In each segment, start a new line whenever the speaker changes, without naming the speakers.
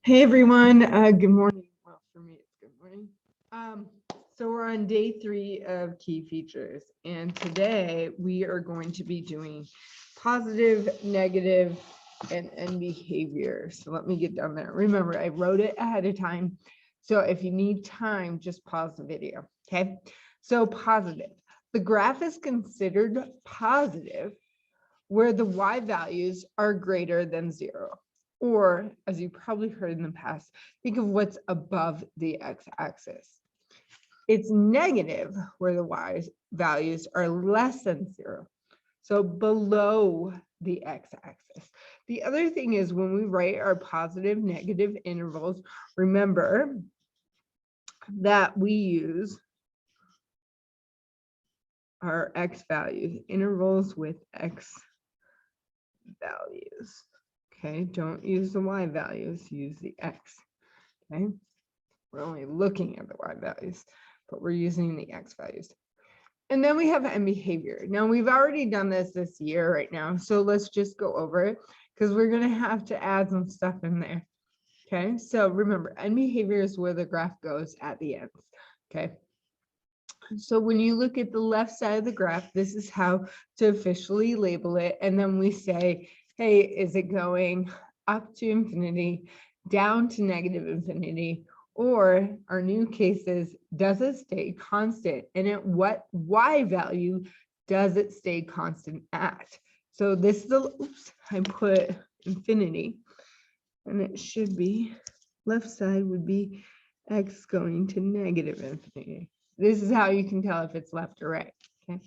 Hey everyone, good morning. Well, for me, it's good morning. Um, so we're on day 3 of key features, and today we are going to be doing positive, negative, and behavior. So let me get down there. Remember, I wrote it ahead of time. So if you need time, just pause the video. Okay. So positive. The graph is considered positive where the y values are greater than 0. Or, as you probably heard in the past, think of what's above the x-axis. It's negative where the y values are less than 0. So below the x-axis. The other thing is when we write our positive, negative intervals, remember that we use our x values, intervals with x values. Okay, don't use the y values, use the x. Okay, we're only looking at the y values, but we're using the x values. And then we have end behavior. Now we've already done this year right now, so let's just go over it because we're going to have to add some stuff in there. Okay, so remember, end behavior is where the graph goes at the ends. Okay, so when you look at the left side of the graph, this is how to officially label it. And then we say, hey, is it going up to infinity, down to negative infinity, or our new case is, does it stay constant? And at what y value does it stay constant at? So this is the, oops, I put infinity, and it should be, left side would be x going to negative infinity. This is how you can tell if it's left or right. Okay.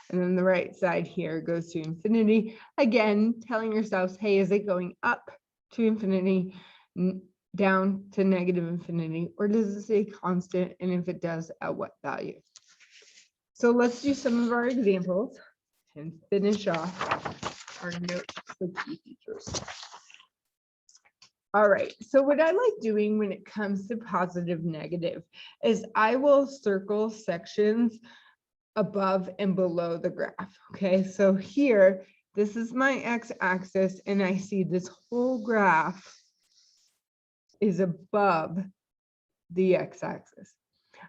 And then the right side here goes to infinity. Again, telling yourselves, hey, is it going up to infinity, down to negative infinity, or does it stay constant? And if it does, at what value? So let's do some of our examples and finish off our notes for key features. All right, so what I like doing when it comes to positive, negative is I will circle sections above and below the graph. Okay, so here, this is my x-axis, and I see this whole graph is above the x-axis.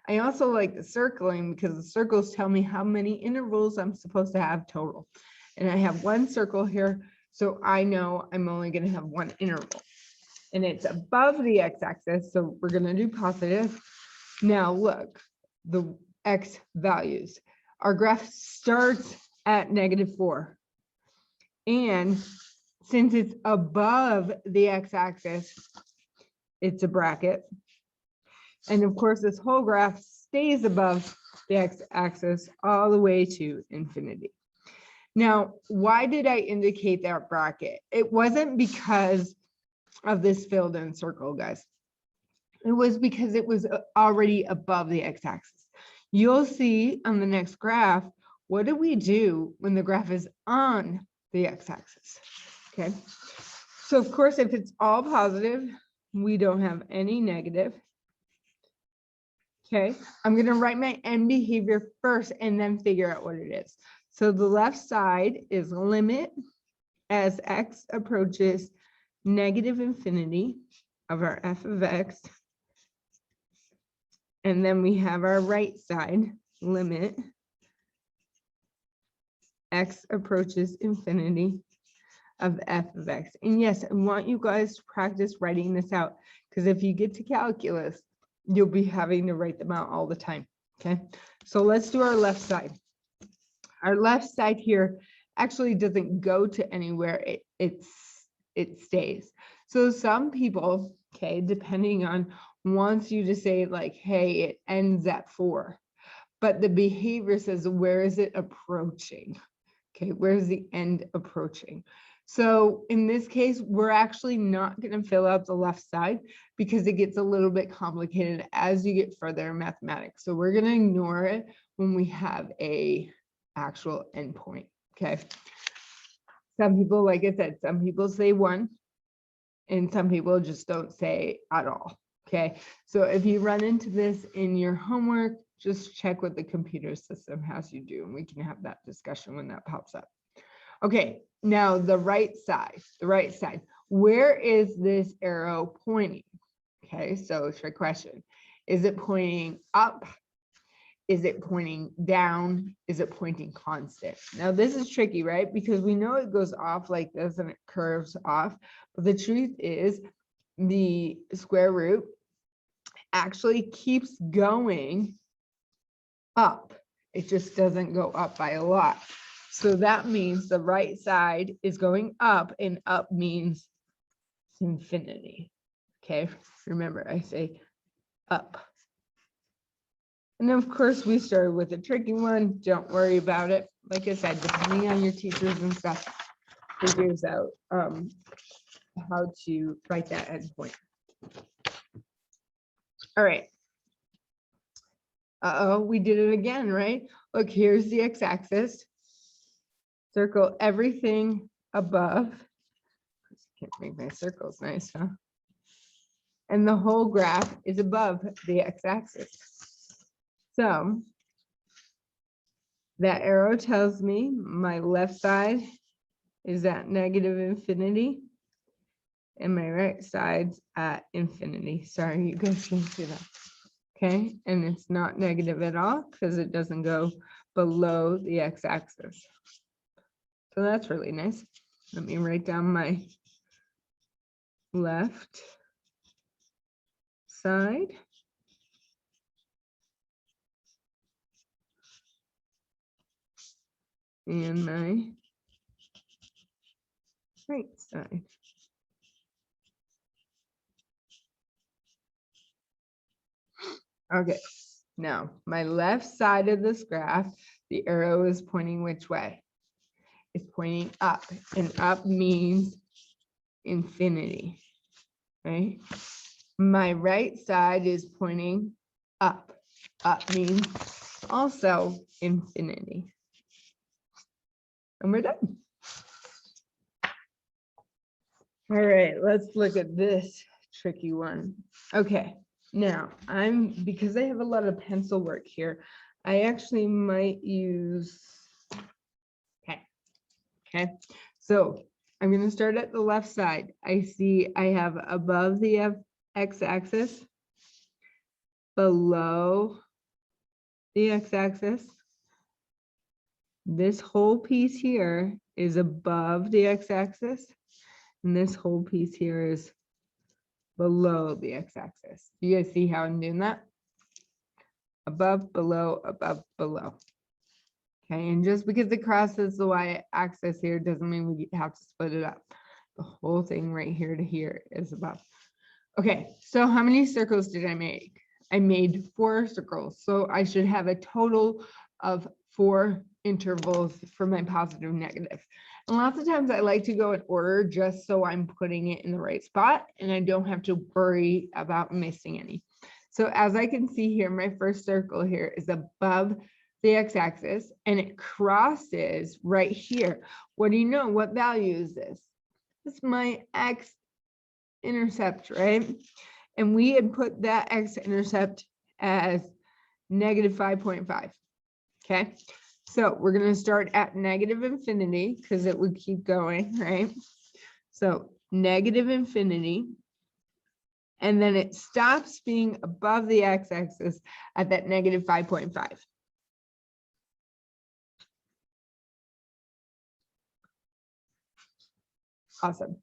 I also like the circling because the circles tell me how many intervals I'm supposed to have total. And I have one circle here, so I know I'm only going to have one interval. And it's above the x-axis, so we're going to do positive. Now look, the x values. Our graph starts at -4. And since it's above the x-axis, it's a bracket. And of course, this whole graph stays above the x-axis all the way to infinity. Now, why did I indicate that bracket? It wasn't because of this filled in circle, guys. It was because it was already above the x-axis. You'll see on the next graph, what do we do when the graph is on the x-axis? Okay, so of course, if it's all positive, we don't have any negative. Okay, I'm going to write my end behavior first and then figure out what it is. So the left side is limit as x approaches negative infinity of our f of x. And then we have our right side, limit x approaches infinity of f of x. And yes, I want you guys to practice writing this out, because if you get to calculus, you'll be having to write them out all the time. Okay, so let's do our left side. Our left side here actually doesn't go to anywhere, it stays. So some people, okay, depending on, wants you to say like, hey, it ends at 4, but the behavior says, where is it approaching? Okay, where's the end approaching? So in this case, we're actually not going to fill out the left side because it gets a little bit complicated as you get further in mathematics. So we're going to ignore it when we have a actual endpoint. Okay. Some people, like I said, some people say 1 and some people just don't say at all. Okay. So if you run into this in your homework, just check what the computer system has you do, and we can have that discussion when that pops up. Okay, now the right side, where is this arrow pointing? Okay, so trick question. Is it pointing up? Is it pointing down? Is it pointing constant? Now this is tricky, right? Because we know it goes off like this and it curves off, but the truth is the square root actually keeps going up. It just doesn't go up by a lot. So that means the right side is going up, and up means infinity. Okay, remember I say up. And of course, we started with a tricky one. Don't worry about it. Like I said, depending on your teachers and stuff, figures out how to write that endpoint. All right. Uh-oh, we did it again, right? Look, here's the x-axis. Circle everything above. Can't make my circles nice, huh? And the whole graph is above the x-axis. So that arrow tells me my left side is at negative infinity and my right side's at infinity. Sorry, you guys can't see that. Okay, and it's not negative at all because it doesn't go below the x-axis. So that's really nice. Let me write down my left side. And my right side. Okay, now my left side of this graph, the arrow is pointing which way? It's pointing up, and up means infinity, right? My right side is pointing up. Up means also infinity. And we're done. All right, let's look at this tricky one. Okay, now because I have a lot of pencil work here, I actually might use, okay. So I'm going to start at the left side. I see I have above the x-axis, below the x-axis. This whole piece here is above the x-axis, and this whole piece here is below the x-axis. You guys see how I'm doing that? Above, below, above, below. Okay, and just because it crosses the y-axis here doesn't mean we have to split it up. The whole thing right here to here is above. Okay, so how many circles did I make? I made 4 circles, so I should have a total of 4 intervals for my positive negative. And lots of times I like to go in order just so I'm putting it in the right spot and I don't have to worry about missing any. So as I can see here, my first circle here is above the x-axis and it crosses right here. What do you know? What value is this? It's my x-intercept, right? And we had put that x-intercept as negative 5.5. Okay, so we're going to start at negative infinity because it would keep going, right? So negative infinity. And then it stops being above the x-axis at that negative 5.5. Awesome.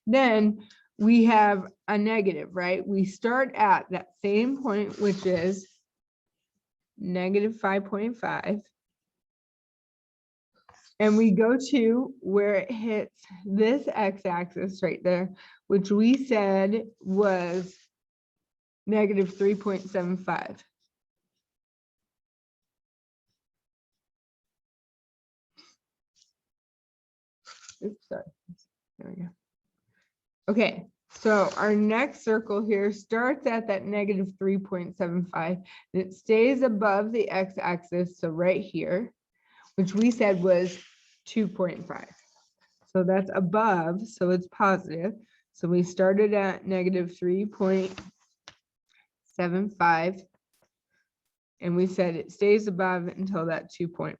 Then we have a negative, right? We start at that same point, which is negative 5.5. And we go to where it hits this x-axis right there, which we said was negative 3.75. Oops, sorry. There we go. Okay, so our next circle here starts at that negative 3.75 and it stays above the x-axis, so right here, which we said was 2.5. So that's above, so it's positive. So we started at negative 3.75 and we said it stays above until that 2.5.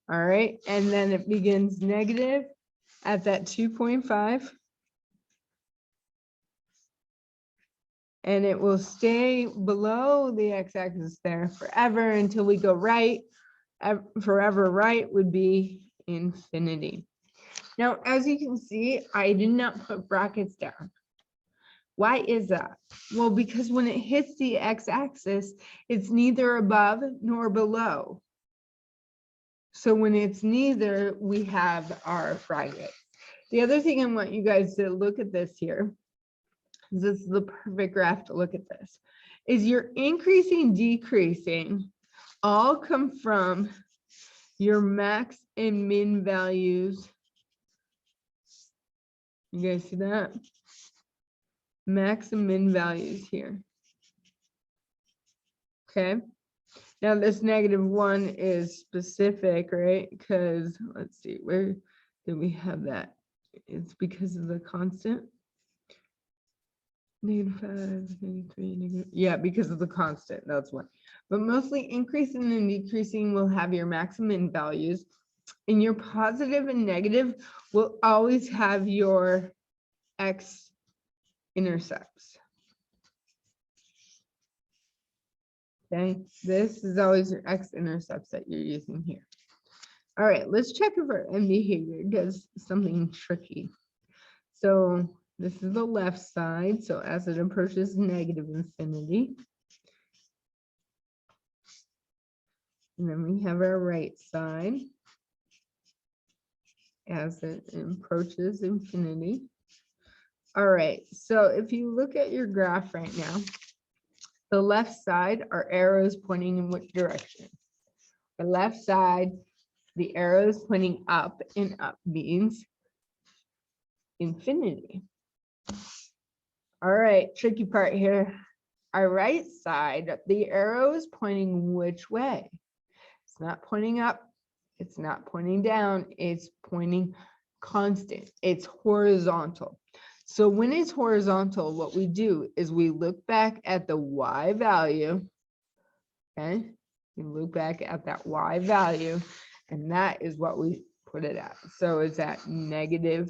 All right, and then it begins negative at that 2.5. And it will stay below the x-axis there forever until we go right. Forever right would be infinity. Now, as you can see, I did not put brackets down. Why is that? Well, because when it hits the x-axis, it's neither above nor below. So when it's neither, we have our bracket. The other thing I want you guys to look at this here, this is the perfect graph to look at this, is your increasing, decreasing all come from your max and min values. You guys see that? Max and min values here. Okay. Now this -1 is specific, right? Because let's see, where did we have that? It's because of the constant. -5, -3, yeah, because of the constant, that's why. But mostly increasing and decreasing will have your maximum values, and your positive and negative will always have your x-intercepts. Okay, this is always your x-intercepts that you're using here. All right, let's check if our end behavior does something tricky. So this is the left side. So as it approaches negative infinity. And then we have our right side as it approaches infinity. All right, so if you look at your graph right now, the left side are arrows pointing in which direction? The left side, the arrows pointing up, and up means infinity. All right, tricky part here. Our right side, the arrow is pointing which way? It's not pointing up, it's not pointing down, it's pointing constant, it's horizontal. So when it's horizontal, what we do is we look back at the y value, okay? We look back at that y value, and that is what we put it at. So it's at -2.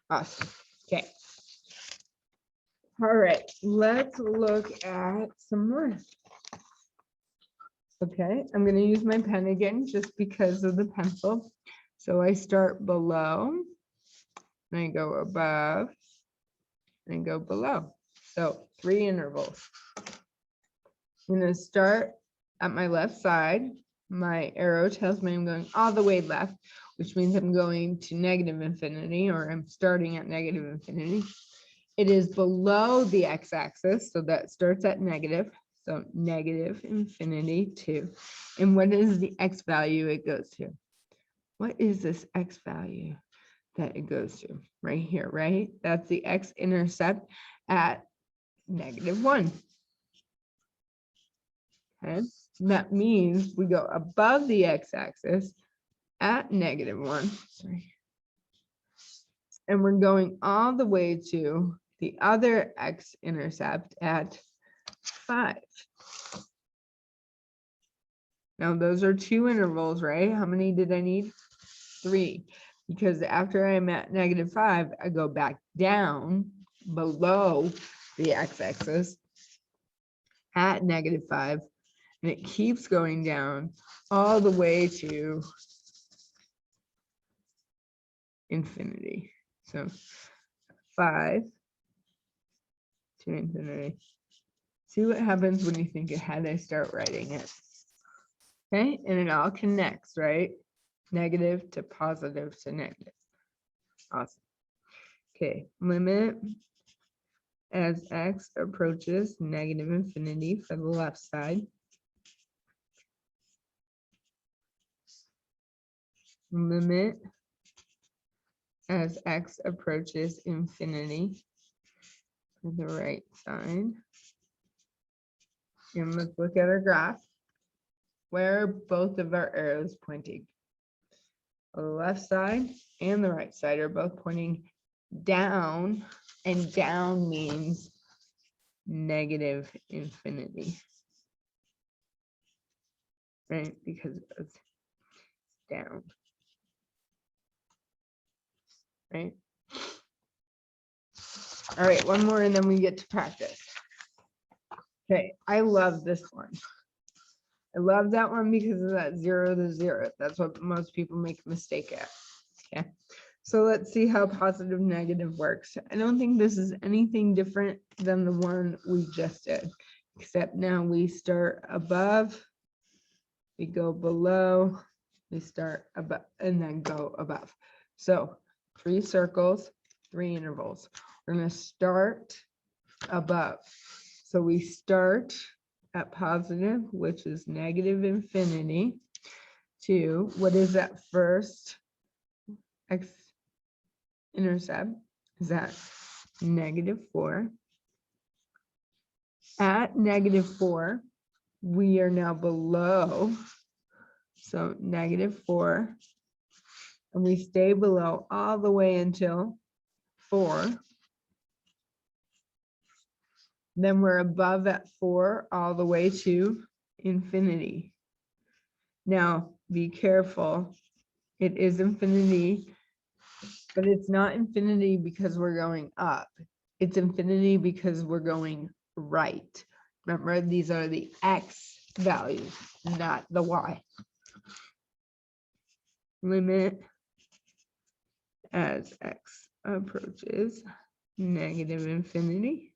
Awesome. Okay. All right, let's look at some more. Okay, I'm going to use my pen again just because of the pencil. So I start below, and I go above, and go below. So 3 intervals. I'm going to start at my left side. My arrow tells me I'm going all the way left, which means I'm going to negative infinity, or I'm starting at negative infinity. It is below the x-axis, so that starts at negative. So negative infinity 2. And what is the x value it goes to? What is this x value that it goes to? Right here, right? That's the x-intercept at -1. Okay, that means we go above the x-axis at -1. Sorry. And we're going all the way to the other x-intercept at 5. Now those are 2 intervals, right? How many did I need? 3. Because after I'm at -5, I go back down below the x-axis at -5, and it keeps going down all the way to infinity. So 5 to infinity. See what happens when you think ahead. I start writing it. Okay, and it all connects, right? Negative to positive to negative. Awesome. Okay, limit as x approaches negative infinity for the left side. Limit as x approaches infinity for the right side. And let's look at our graph. Where are both of our arrows pointing? The left side and the right side are both pointing down, and down means negative infinity. right? Because it goes down, right? All right, one more and then we get to practice. Okay, I love this one. I love that one because of that 0 to 0. That's what most people make a mistake at. Okay, so let's see how positive negative works. I don't think this is anything different than the one we just did, except now we start above, we go below, we start above, and then go above. So 3 circles, 3 intervals. We're going to start above. So we start at positive, which is negative infinity, to what is that first x-intercept? Is that -4? At -4, we are now below. So -4, and we stay below all the way until 4. Then we're above at 4 all the way to infinity. Now, be careful. It is infinity, but it's not infinity because we're going up. It's infinity because we're going right. Remember, these are the x values, not the y. Limit as x approaches negative infinity.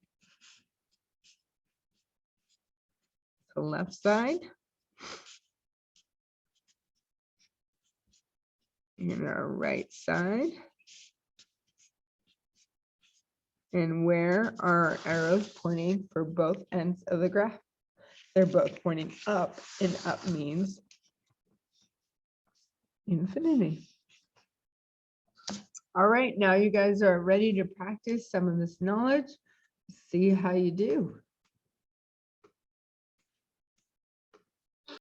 The left side. And our right side. And where are arrows pointing for both ends of the graph? They're both pointing up, and up means infinity. All right, now you guys are ready to practice some of this knowledge. See how you do.